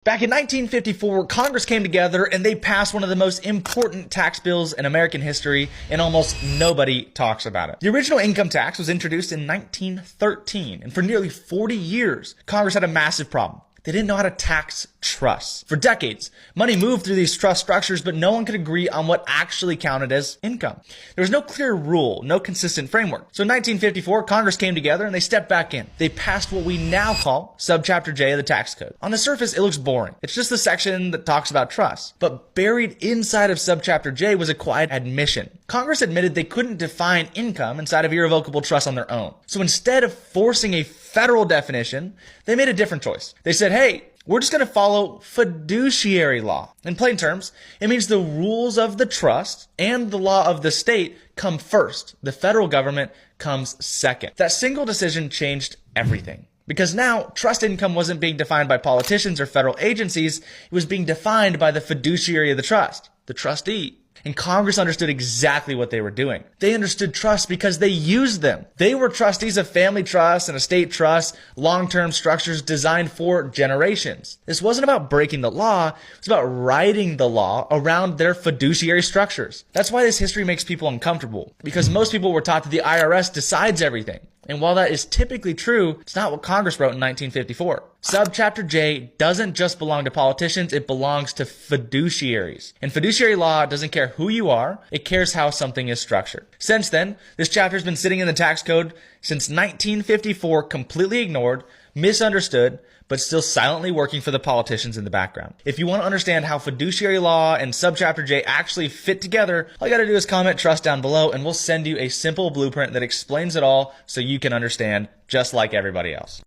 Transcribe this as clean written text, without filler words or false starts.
Back in 1954, Congress came together and they passed one of the most important tax bills in American history, and almost nobody talks about it. The original income tax was introduced in 1913, and for nearly 40 years, Congress had a massive problem. They didn't know how to tax trusts. For decades, money moved through these trust structures, but no one could agree on what actually counted as income. There was no clear rule, no consistent framework. So in 1954, Congress came together and they stepped back in. They passed what we now call Subchapter J of the tax code. On the surface, it looks boring. It's just the section that talks about trusts. But buried inside of Subchapter J was a quiet admission. Congress admitted they couldn't define income inside of irrevocable trust on their own. So instead of forcing a federal definition, they made a different choice. They said, hey, we're just going to follow fiduciary law. In plain terms, it means the rules of the trust and the law of the state come first. The federal government comes second. That single decision changed everything. Because now, trust income wasn't being defined by politicians or federal agencies. It was being defined by the fiduciary of the trust, the trustee. And Congress understood exactly what they were doing. They understood trusts because they used them. They were trustees of family trusts and estate trusts, long-term structures designed for generations. This wasn't about breaking the law. It was about writing the law around their fiduciary structures. That's why this history makes people uncomfortable, because most people were taught that the IRS decides everything. And while that is typically true, it's not what Congress wrote in 1954. Subchapter J doesn't just belong to politicians, it belongs to fiduciaries. And fiduciary law doesn't care who you are, it cares how something is structured. Since then, this chapter has been sitting in the tax code since 1954, completely ignored, misunderstood, but still silently working for the politicians in the background. If you want to understand how fiduciary law and Subchapter J actually fit together, all you got to do is comment trust down below and we'll send you a simple blueprint that explains it all so you can understand just like everybody else.